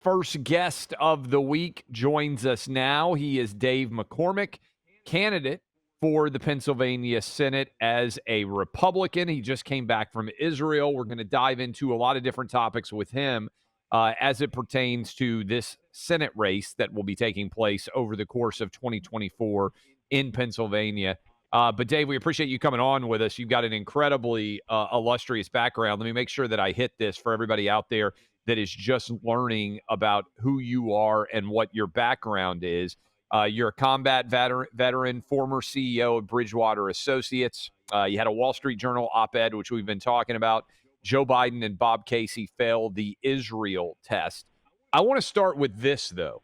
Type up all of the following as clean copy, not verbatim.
First guest of the week joins us now. He is Dave McCormick, candidate for the Pennsylvania Senate as a Republican. He just came back from Israel. We're going to dive into a lot of different topics with him as it pertains to this Senate race that will be taking place over the course of 2024 in Pennsylvania. But Dave, we appreciate you coming on with us. You've got an incredibly illustrious background. Let me make sure that I hit this for everybody out there that is just learning about who you are and what your background is. You're a combat veteran, former CEO of Bridgewater Associates. You had a Wall Street Journal op-ed, which we've been talking about. Joe Biden and Bob Casey failed the Israel test. I want to start with this, though.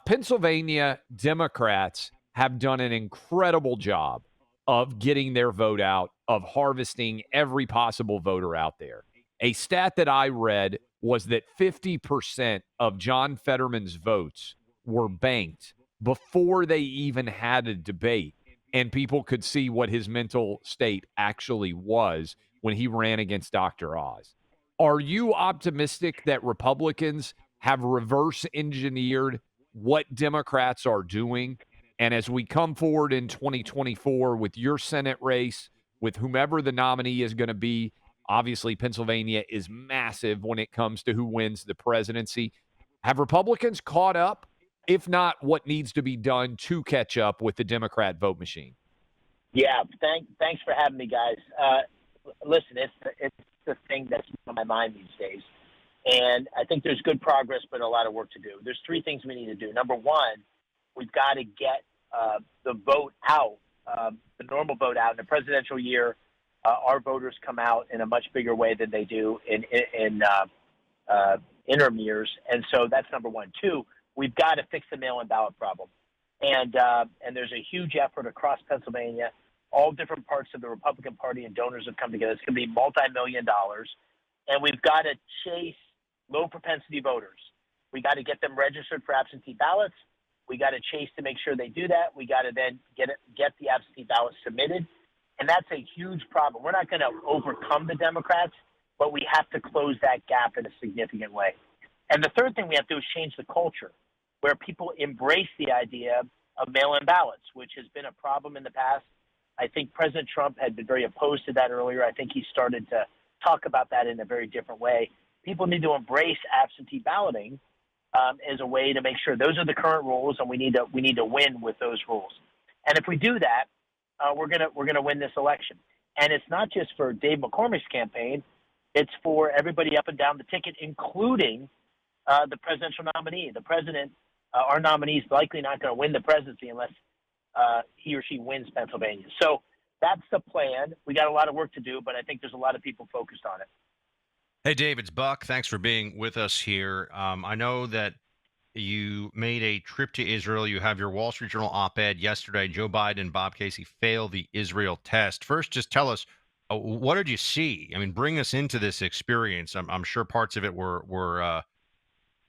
Pennsylvania Democrats have done an incredible job of getting their vote out, of harvesting every possible voter out there. A stat that I read was that 50% of John Fetterman's votes were banked before they even had a debate, and people could see what his mental state actually was when he ran against Dr. Oz. Are you optimistic that Republicans have reverse engineered what Democrats are doing? And as we come forward in 2024 with your Senate race, with whomever the nominee is going to be, obviously Pennsylvania is massive when it comes to who wins the presidency. Have Republicans caught up? If not, what needs to be done to catch up with the Democrat vote machine? Yeah, thanks for having me, guys. Listen, it's the thing that's on my mind these days. And I think there's good progress, but a lot of work to do. There's three things we need to do. Number one, we've got to get the vote out, the normal vote out. In a presidential year, our voters come out in a much bigger way than they do in interim years. And so that's number one. Two, we've got to fix the mail-in ballot problem. And there's a huge effort across Pennsylvania. All different parts of the Republican Party and donors have come together. It's going to be multi-million dollars. And we've got to chase low-propensity voters. We got to get them registered for absentee ballots. We got to chase to make sure they do that. We got to then get the absentee ballots submitted. And that's a huge problem. We're not going to overcome the Democrats, but we have to close that gap in a significant way. And the third thing we have to do is change the culture where people embrace the idea of mail-in ballots, which has been a problem in the past. I think President Trump had been very opposed to that earlier. I think he started to talk about that in a very different way. People need to embrace absentee balloting as a way to make sure those are the current rules, and we need to win with those rules. And if we do that, we're gonna win this election. And it's not just for Dave McCormick's campaign; it's for everybody up and down the ticket, including the presidential nominee. The president, our nominee, is likely not going to win the presidency unless he or she wins Pennsylvania. So that's the plan. We got a lot of work to do, but I think there's a lot of people focused on it. Hey, Dave, it's Buck. Thanks for being with us here. I know that you made a trip to Israel. You have your Wall Street Journal op-ed yesterday. Joe Biden and Bob Casey failed the Israel test. First, just tell us, what did you see? I mean, bring us into this experience. I'm sure parts of it were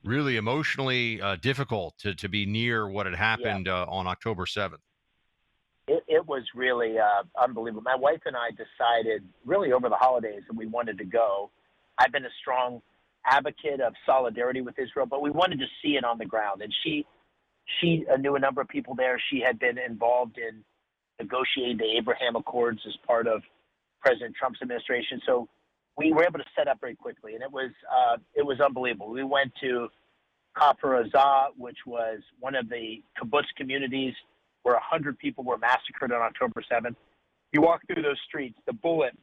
really emotionally difficult to be near what had happened on October 7th. It was really unbelievable. My wife and I decided really over the holidays that we wanted to go. I've been a strong advocate of solidarity with Israel, but we wanted to see it on the ground. And she knew a number of people there. She had been involved in negotiating the Abraham Accords as part of President Trump's administration. So we were able to set up very quickly, and it was unbelievable. We went to Kfar Aza, which was one of the kibbutz communities where 100 people were massacred on October 7th. You walk through those streets, the bullet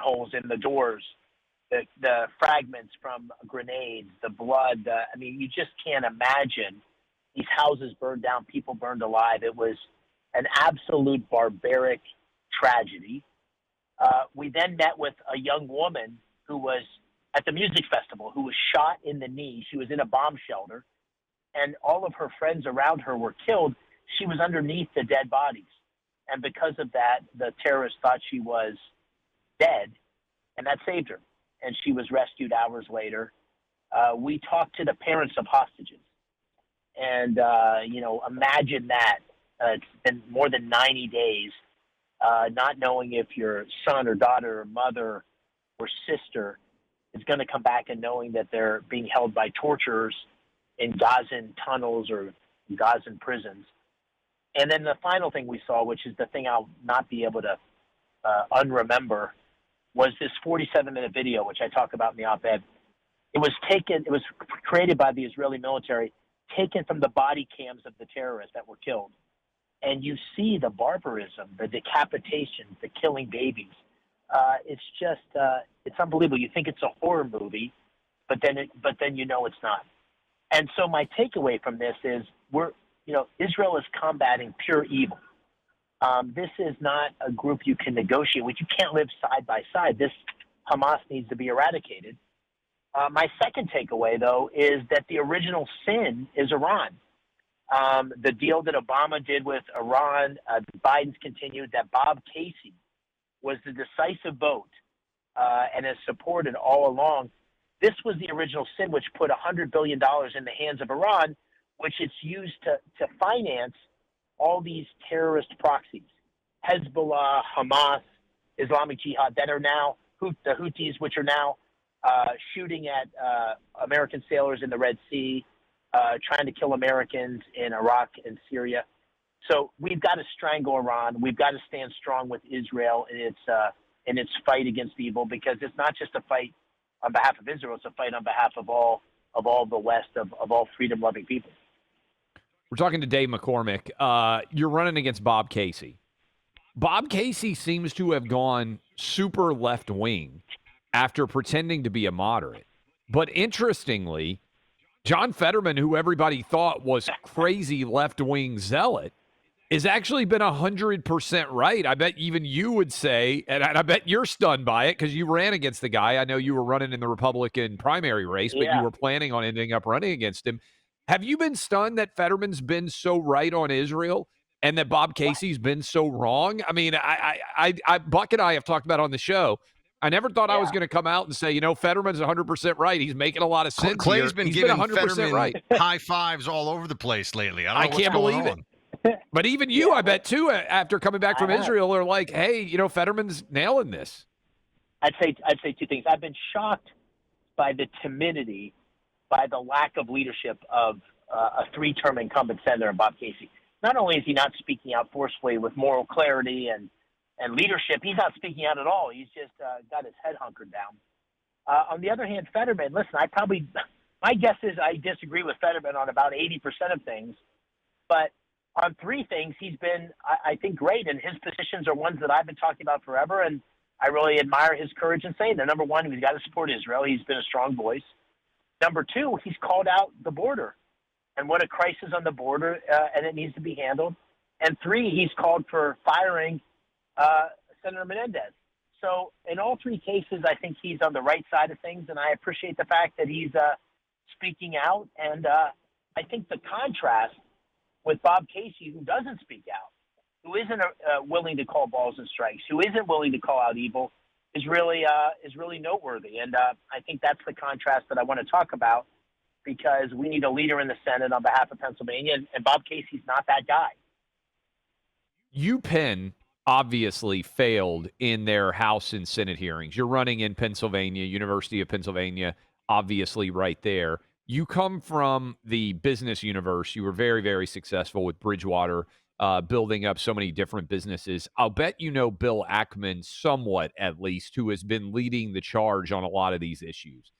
holes in the doors, the fragments from grenades, the blood. You just can't imagine these houses burned down, people burned alive. It was an absolute barbaric tragedy. We then met with a young woman who was at the music festival who was shot in the knee. She was in a bomb shelter, and all of her friends around her were killed. She was underneath the dead bodies. And because of that, the terrorists thought she was dead, and that saved her. And she was rescued hours later. We talked to the parents of hostages. And, imagine that. It's been more than 90 days, not knowing if your son or daughter or mother or sister is going to come back and knowing that they're being held by torturers in Gazan tunnels or Gazan prisons. And then the final thing we saw, which is the thing I'll not be able to unremember, was this 47-minute video, which I talk about in the op-ed. It was created by the Israeli military, taken from the body cams of the terrorists that were killed. And you see the barbarism, the decapitations, the killing babies. It's just, it's unbelievable. You think it's a horror movie, but then you know it's not. And so my takeaway from this is Israel is combating pure evil. This is not a group you can negotiate with. You can't live side by side. This Hamas needs to be eradicated. My second takeaway, though, is that the original sin is Iran. The deal that Obama did with Iran, Biden's continued, that Bob Casey was the decisive vote and has supported all along. This was the original sin, which put $100 billion in the hands of Iran, which it's used to finance all these terrorist proxies, Hezbollah, Hamas, Islamic Jihad, that are now the Houthis, which are now shooting at American sailors in the Red Sea, trying to kill Americans in Iraq and Syria. So we've got to strangle Iran. We've got to stand strong with Israel in its fight against evil, because it's not just a fight on behalf of Israel; it's a fight on behalf of all the West, of all freedom-loving people. We're talking to Dave McCormick. You're running against Bob Casey. Bob Casey seems to have gone super left-wing after pretending to be a moderate. But interestingly, John Fetterman, who everybody thought was crazy left-wing zealot, has actually been 100% right. I bet even you would say, and I bet you're stunned by it because you ran against the guy. I know you were running in the Republican primary race, but you were planning on ending up running against him. Have you been stunned that Fetterman's been so right on Israel and that Bob Casey's been so wrong? I mean, I Buck and I have talked about on the show. I never thought I was going to come out and say, Fetterman's 100% right. He's making a lot of sense. Clay's been giving 100% Fetterman right. high fives all over the place lately. I can't believe it. But even you, I bet, too, after coming back from Israel, are like, hey, Fetterman's nailing this. I'd say two things. I've been shocked by the timidity, by the lack of leadership of a three-term incumbent senator, Bob Casey. Not only is he not speaking out forcefully with moral clarity and leadership, he's not speaking out at all. He's just got his head hunkered down. On the other hand, Fetterman, listen, my guess is I disagree with Fetterman on about 80% of things, but on three things, he's been, I think, great, and his positions are ones that I've been talking about forever, and I really admire his courage in saying that. Number one, he's got to support Israel. He's been a strong voice. Number two, he's called out the border and what a crisis on the border, and it needs to be handled. And three, he's called for firing Senator Menendez. So in all three cases, I think he's on the right side of things, and I appreciate the fact that he's speaking out. And I think the contrast with Bob Casey, who doesn't speak out, who isn't willing to call balls and strikes, who isn't willing to call out evil, is really noteworthy. And I think that's the contrast that I want to talk about, because we need a leader in the Senate on behalf of Pennsylvania, and Bob Casey's not that guy. UPenn obviously failed in their House and Senate hearings. You're running in Pennsylvania, University of Pennsylvania, obviously right there. You come from the business universe. You were very, very successful with Bridgewater, building up so many different businesses. I'll bet you know Bill Ackman somewhat, at least, who has been leading the charge on a lot of these issues.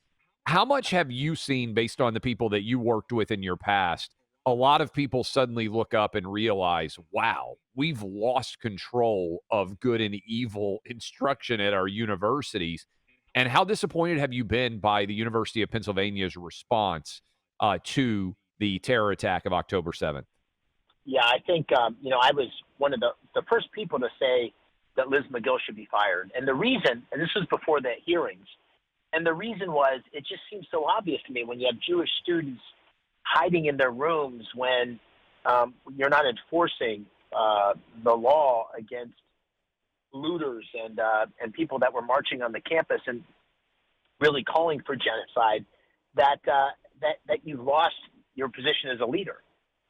How much have you seen, based on the people that you worked with in your past, a lot of people suddenly look up and realize, wow, we've lost control of good and evil instruction at our universities? And how disappointed have you been by the University of Pennsylvania's response to the terror attack of October 7th? Yeah, I think, I was one of the first people to say that Liz McGill should be fired. And the reason, and this was before the hearings, and the reason was, it just seems so obvious to me when you have Jewish students hiding in their rooms when you're not enforcing the law against looters and people that were marching on the campus and really calling for genocide, that you've lost your position as a leader.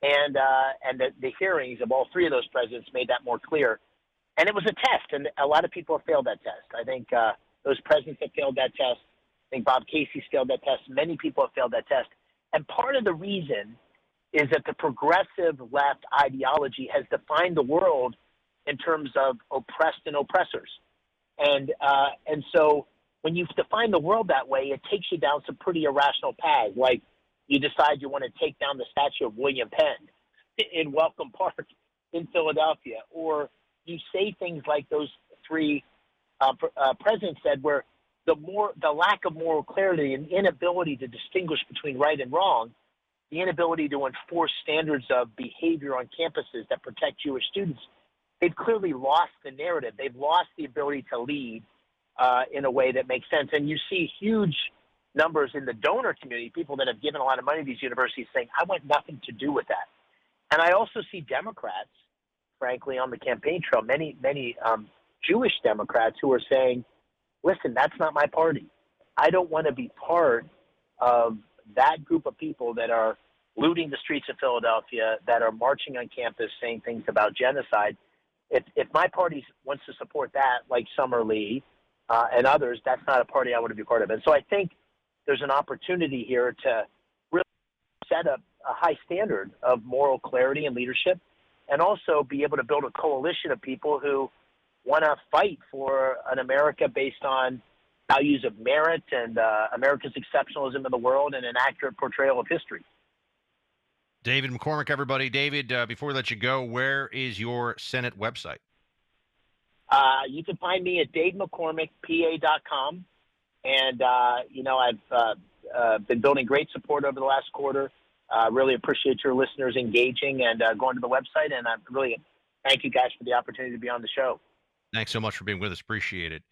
And the hearings of all three of those presidents made that more clear. And it was a test, and a lot of people have failed that test. I think those presidents have failed that test. I think Bob Casey's failed that test. Many people have failed that test. And part of the reason is that the progressive left ideology has defined the world in terms of oppressed and oppressors. And so when you define the world that way, it takes you down some pretty irrational paths. Like you decide you want to take down the statue of William Penn in Welcome Park in Philadelphia, or you say things like those three presidents said, where the lack of moral clarity and inability to distinguish between right and wrong, the inability to enforce standards of behavior on campuses that protect Jewish students, they've clearly lost the narrative. They've lost the ability to lead in a way that makes sense. And you see huge numbers in the donor community, people that have given a lot of money to these universities saying, I want nothing to do with that. And I also see Democrats, frankly, on the campaign trail, many Jewish Democrats who are saying, listen, that's not my party. I don't want to be part of that group of people that are looting the streets of Philadelphia, that are marching on campus saying things about genocide. If my party wants to support that, like Summer Lee and others, that's not a party I want to be part of. And so I think there's an opportunity here to really set up a high standard of moral clarity and leadership, and also be able to build a coalition of people who want to fight for an America based on values of merit and America's exceptionalism in the world and an accurate portrayal of history. David McCormick, everybody. David, before we let you go, where is your Senate website? You can find me at davemccormickpa.com. And, I've been building great support over the last quarter. Really appreciate your listeners engaging and going to the website. And I really thank you guys for the opportunity to be on the show. Thanks so much for being with us. Appreciate it.